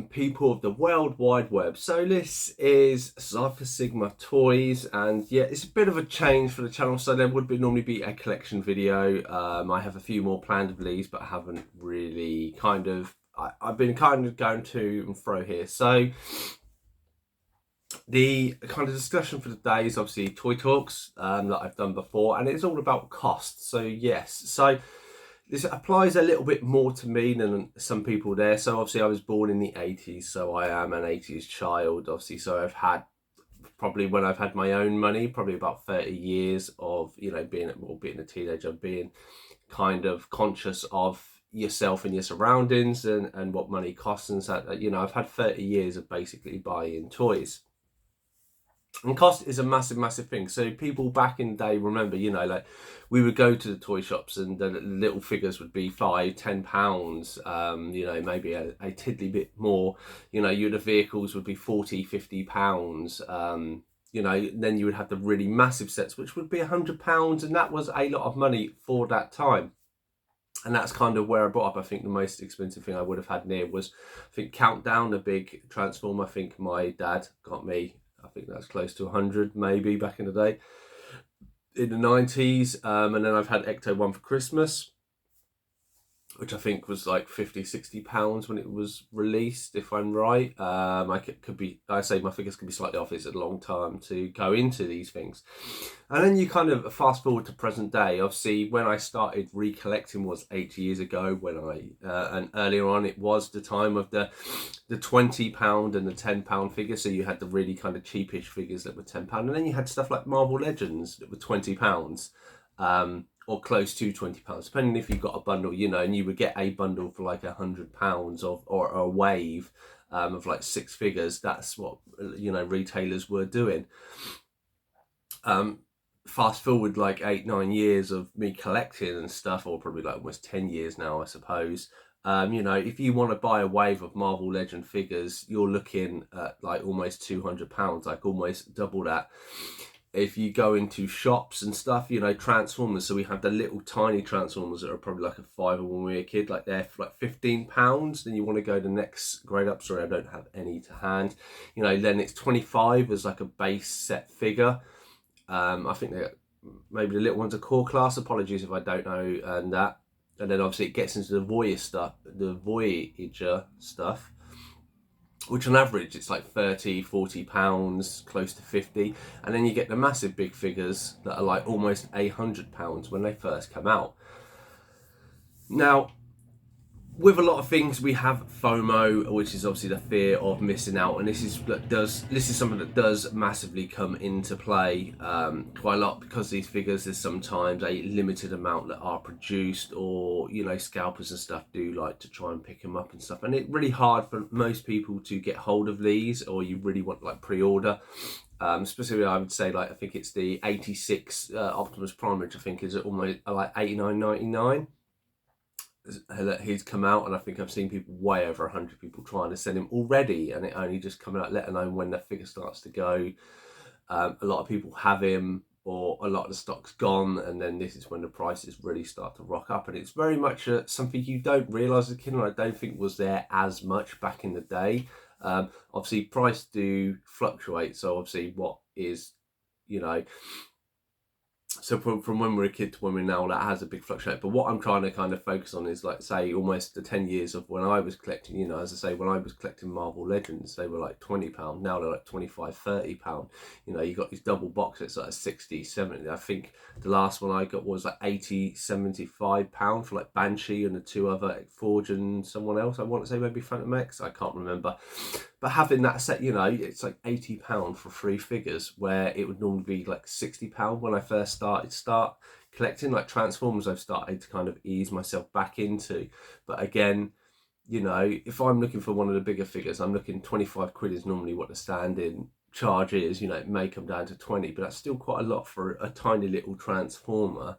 welcome people of the World Wide Web. So this is Cypher Sigma Toys, and yeah, it's a bit of a change for the channel. So there would normally be a collection video. I have a few more planned of these, but I haven't really I've been kind of going to and fro here. So the kind of discussion for the day is obviously toy talks that I've done before, and it's all about cost. So yes, so this applies a little bit more to me than some people there. So obviously I was born in the 80s, so I am an 80s child, obviously. So I've had, probably when I've had my own money, probably about 30 years of, you know, being a teenager, being kind of conscious of yourself and your surroundings and what money costs. And so, you know, I've had 30 years of basically buying toys. And cost is a massive thing. So people back in the day remember, you know, like we would go to the toy shops and the little figures would be £5-10, you know, maybe a tiddly bit more. You know, the vehicles would be £40-50. You know, then you would have the really massive sets, which would be £100, and that was a lot of money for that time. And that's kind of where I brought up, I think the most expensive thing I would have had near was, I think, Countdown, the big Transformer. I think my dad got me, I think that's close to 100 maybe back in the day, in the 90s. And then I've had Ecto One for Christmas, which I think was like £50-60 when it was released, if I'm right. I say my figures could be slightly off. It's a long time to go into these things. And then you kind of fast forward to present day. Obviously, when I started recollecting was 8 years ago, and earlier on it was the time of the £20 and the £10 figures. So you had the really kind of cheapish figures that were £10, and then you had stuff like Marvel Legends that were £20. Or close to £20, depending if you got a bundle, you know, and you would get a bundle for like £100 or a wave of like 6 figures. That's what, you know, retailers were doing. Fast forward like 8-9 years of me collecting and stuff, or probably like almost 10 years now, I suppose. You know, if you want to buy a wave of Marvel Legend figures, you're looking at like almost £200, like almost double that. If you go into shops and stuff, you know, Transformers, so we have the little tiny Transformers that are probably like a fiver when we were a kid, like they're for like £15. Then you want to go the next grade up. Sorry, I don't have any to hand. You know, then it's 25 as like a base set figure. I think that maybe the little ones are core class. Apologies if I don't know that. And then obviously it gets into the Voyager stuff, which on average it's like £30-40, close to 50. And then you get the massive big figures that are like almost £100 when they first come out. Now, with a lot of things, we have FOMO, which is obviously the fear of missing out, and this is something that does massively come into play quite a lot, because these figures, there's sometimes a limited amount that are produced, or, you know, scalpers and stuff do like to try and pick them up and stuff, and it's really hard for most people to get hold of these, or you really want like pre-order. Specifically, I would say, like, I think it's the 86 Optimus Prime, which I think is almost like $89.99. That he's come out, and I think I've seen people, way over 100 people, trying to send him already, and it only just coming out, let alone when the figure starts to go. A lot of people have him, or a lot of the stock's gone, and then this is when the prices really start to rock up. And it's very much something you don't realise as a kid, and I don't think was there as much back in the day. Obviously price do fluctuate, so obviously what is, you know, so from when we're a kid to when we're now, that has a big fluctuate. But what I'm trying to kind of focus on is, like, say, almost the 10 years of when I was collecting. You know, as I say, when I was collecting Marvel Legends, they were like £20. Now they're like £25-30. You know, you got these double boxes like 60-70. I think the last one I got was like £80-75 for like Banshee and the 2 other, Forge and someone else. I want to say maybe Phantom X, I can't remember. But having that set, you know, it's like £80 for 3 figures, where it would normally be like £60 when I first start collecting. Like Transformers, I've started to kind of ease myself back into. But again, you know, if I'm looking for one of the bigger figures, I'm looking, 25 quid is normally what the standing charge is. You know, it may come down to 20, but that's still quite a lot for a tiny little Transformer.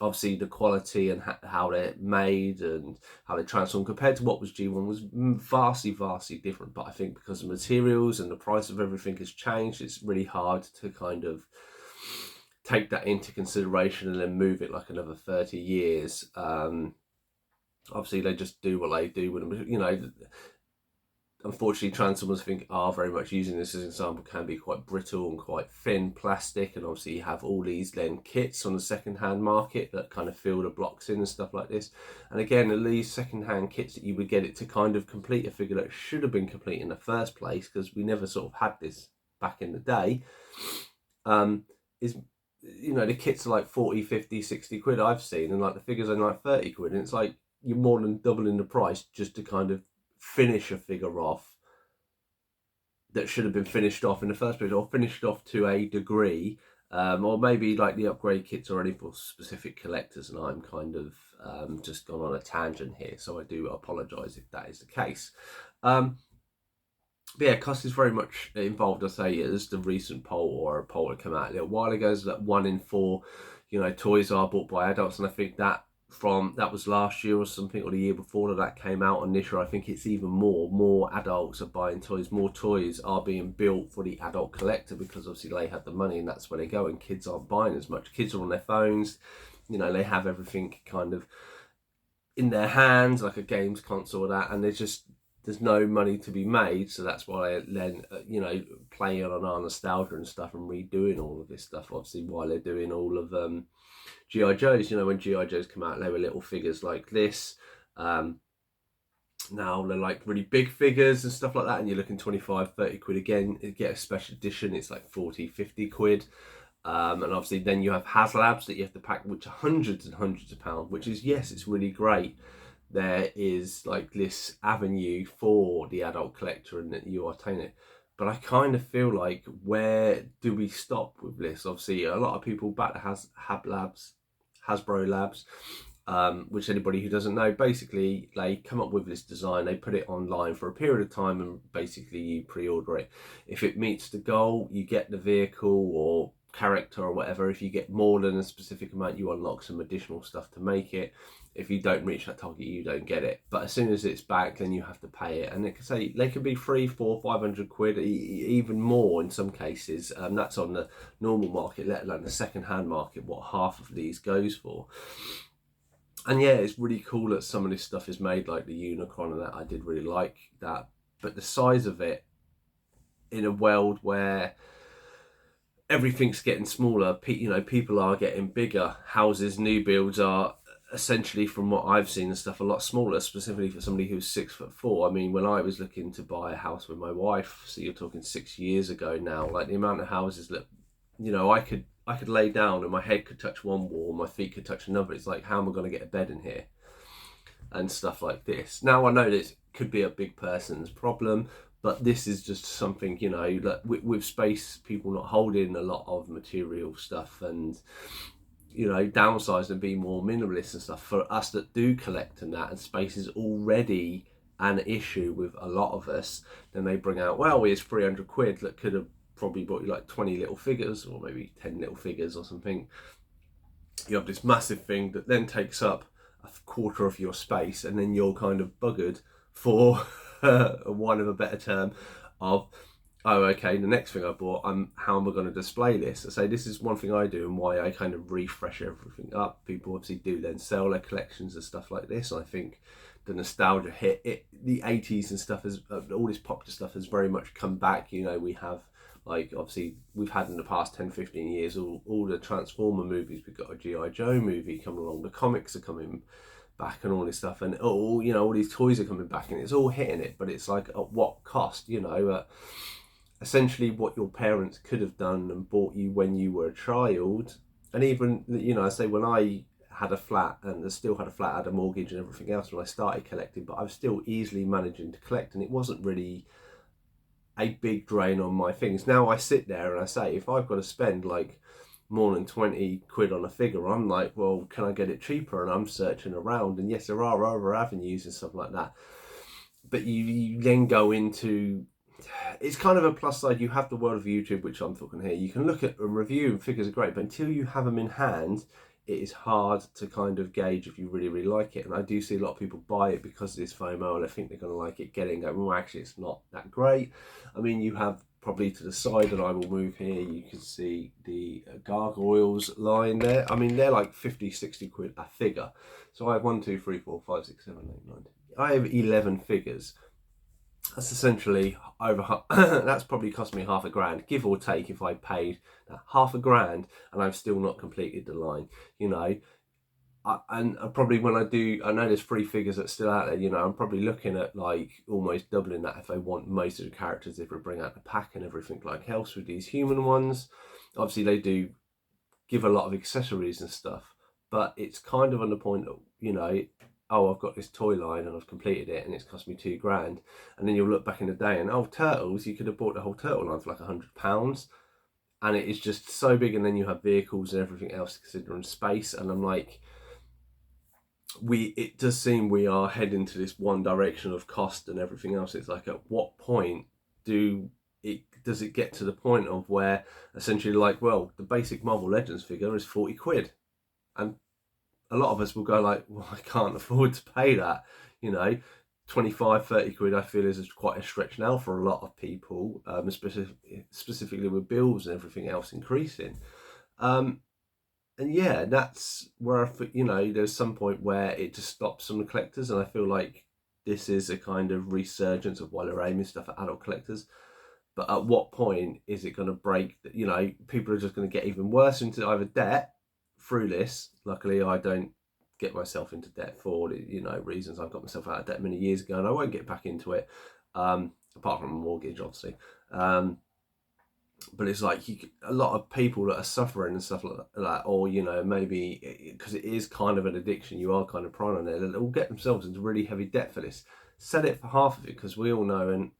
Obviously the quality and how they're made and how they transform compared to what was G1 was vastly different. But I think because the materials and the price of everything has changed, it's really hard to kind of take that into consideration and then move it like another 30 years. Obviously, they just do what they do with them. You know, unfortunately, Transformers, I think, are very much using this as an example, can be quite brittle and quite thin plastic. And obviously, you have all these then kits on the second-hand market that kind of fill the blocks in and stuff like this. And again, these second-hand kits that you would get it to kind of complete a figure that should have been complete in the first place, because we never sort of had this back in the day, is, you know, the kits are like 40, 50, 60 quid I've seen, and like the figures are like 30 quid. And it's like you're more than doubling the price just to kind of finish a figure off that should have been finished off in the first place, or finished off to a degree, or maybe like the upgrade kits are only for specific collectors, and I'm kind of just gone on a tangent here, so I do apologise if that is the case. But yeah, cost is very much involved. I say, as the recent poll, or a poll that came out a little while ago, is that 1 in 4, you know, toys are bought by adults, and I think that was last year or something, or the year before that came out. And this year I think it's even more adults are buying toys. More toys are being built for the adult collector, because obviously they have the money and that's where they go, and kids aren't buying as much. Kids are on their phones, you know, they have everything kind of in their hands, like a games console or that, and there's no money to be made. So that's why then, you know, playing on our nostalgia and stuff and redoing all of this stuff, obviously, while they're doing all of G.I. Joes. You know, when G.I. Joes come out, they were little figures like this. Now they're like really big figures and stuff like that, and you're looking 25, 30 quid again. You get a special edition, it's like 40, 50 quid. And obviously then you have HasLabs that you have to pack, which are hundreds and hundreds of pounds, which is, yes, it's really great. There is like this avenue for the adult collector and that you attain it. But I kind of feel like, where do we stop with this? Obviously, a lot of people back to Hasbro Labs, which anybody who doesn't know, basically they come up with this design, they put it online for a period of time, and basically you pre-order it. If it meets the goal, you get the vehicle or character or whatever. If you get more than a specific amount, you unlock some additional stuff to make it. If you don't reach that target, you don't get it. But as soon as it's back, then you have to pay it. And they can be 300, 400, 500 quid, even more in some cases. That's on the normal market, let alone the second-hand market, what half of these goes for. And yeah, it's really cool that some of this stuff is made, like the Unicron and that. I did really like that. But the size of it, in a world where everything's getting smaller, you know, people are getting bigger. Houses, new builds are essentially, from what I've seen and stuff, a lot smaller, specifically for somebody who's 6'4". I mean, when I was looking to buy a house with my wife, so you're talking 6 years ago now, like the amount of houses that, you know, I could lay down and my head could touch one wall, my feet could touch another. It's like, how am I going to get a bed in here? And stuff like this. Now, I know this could be a big person's problem, but this is just something, you know, that with space, people not holding a lot of material stuff, and, you know, downsize and be more minimalist and stuff. For us that do collect and that, and space is already an issue with a lot of us, then they bring out, well, here's 300 quid that could have probably bought you like 20 little figures, or maybe 10 little figures or something. You have this massive thing that then takes up a quarter of your space, and then you're kind of buggered for one of a better term of, oh, okay, the next thing I bought, how am I going to display this? I say, this is one thing I do, and why I kind of refresh everything up. People obviously do then sell their collections and stuff like this. I think the nostalgia hit, the 80s and stuff, all this popular stuff has very much come back. You know, we have, like, obviously we've had in the past 10, 15 years, all the Transformer movies. We've got a G.I. Joe movie coming along, the comics are coming back and all this stuff, and you know, all these toys are coming back, and it's all hitting it. But it's like, at what cost? You know, essentially what your parents could have done and bought you when you were a child. And even, you know, I say, when I had a flat, and I still had a flat, had a mortgage and everything else when I started collecting, but I was still easily managing to collect, and it wasn't really a big drain on my things. Now I sit there and I say, if I've got to spend like more than 20 quid on a figure, I'm like, well, can I get it cheaper? And I'm searching around, and yes, there are other avenues and stuff like that. But you then go into, it's kind of a plus side. You have the world of YouTube, which I'm talking here. You can look at and review, and figures are great, but until you have them in hand, it is hard to kind of gauge if you really, really like it. And I do see a lot of people buy it because of this FOMO, and I think they're going to like it, getting going, well, actually, it's not that great. I mean, you have probably to the side, and I will move here, you can see the gargoyles line there. I mean, they're like 50-60 quid a figure. So I have 1, 2, 3, 4, 5, 6, 7, 8, 9, 10. I have 11 figures. That's essentially over that's probably cost me £500, give or take, if I paid that £500 and I've still not completed the line, you know. And probably when I do, I know there's 3 figures that's still out there, you know, I'm probably looking at like almost doubling that if I want most of the characters, if we bring out the pack and everything like else with these human ones. Obviously they do give a lot of accessories and stuff, but it's kind of on the point of, you know, oh, I've got this toy line and I've completed it and it's cost me £2,000. And then you'll look back in the day and, oh, Turtles, you could have bought the whole turtle line for like £100. And it is just so big. And then you have vehicles and everything else to consider in space. And I'm like, it does seem we are heading to this one direction of cost and everything else. It's like, at what point does it get to the point of where essentially, like, well, the basic Marvel Legends figure is 40 quid, and a lot of us will go like, well, I can't afford to pay that, you know. 25, 30 quid I feel is quite a stretch now for a lot of people, specifically with bills and everything else increasing. And yeah, that's where you know, there's some point where it just stops some collectors, and I feel like this is a kind of resurgence of while they're aiming stuff at adult collectors. But at what point is it going to break? You know, people are just going to get even worse into either debt through this. Luckily, I don't get myself into debt for, you know, reasons. I got myself out of debt many years ago, and I won't get back into it, apart from a mortgage, obviously. But it's like a lot of people that are suffering and stuff like that, or, you know, maybe because it is kind of an addiction, you are kind of prone on it, they'll get themselves into really heavy debt for this. Sell it for half of it, because we all know, and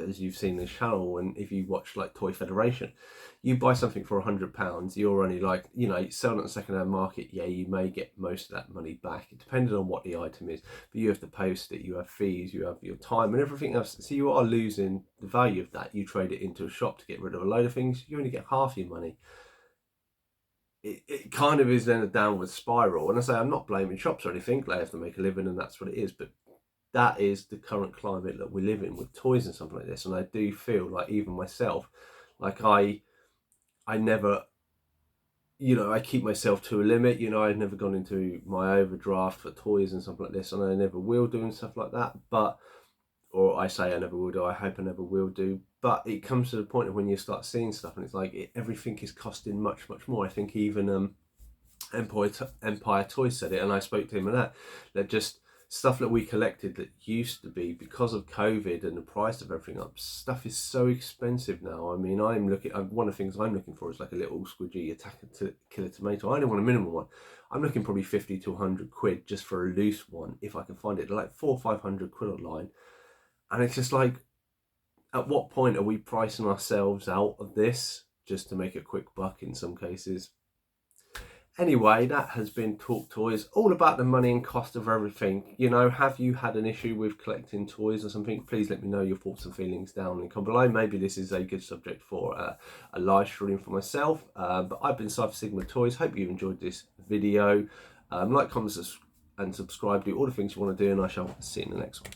as you've seen this channel, and if you watch like Toy Federation, you buy something for £100, you're only like, you know, selling it on the second-hand market, yeah, you may get most of that money back, depending on what the item is, but you have to post it, you have fees, you have your time and everything else, so you are losing the value of that. You trade it into a shop to get rid of a load of things, you only get half your money. It kind of is then a downward spiral, and I say, I'm not blaming shops or anything, they have to make a living and that's what it is, but that is the current climate that we live in with toys and something like this. And I do feel like, even myself, like I never, you know, I keep myself to a limit. You know, I've never gone into my overdraft for toys and something like this, and I never will do and stuff like that. But, or I say I never will do, I hope I never will do. But it comes to the point of when you start seeing stuff and it's like everything is costing much, much more. I think even Empire Toys said it, and I spoke to him and that just stuff that we collected that used to be, because of COVID and the price of everything up, stuff is so expensive now. I mean, one of the things I'm looking for is like a little squidgy Attacker Killer Tomato. I don't want a minimum one. I'm looking probably 50 to 100 quid just for a loose one, if I can find it. They're like 400 or 500 quid online. And it's just like, at what point are we pricing ourselves out of this just to make a quick buck in some cases? Anyway, that has been Talk Toys, all about the money and cost of everything. You know, have you had an issue with collecting toys or something? Please let me know your thoughts and feelings down in the comment below. Maybe this is a good subject for a live stream for myself. But I've been Cypher Sigma Toys. Hope you enjoyed this video. Like, comment, and subscribe. Do all the things you want to do, and I shall see you in the next one.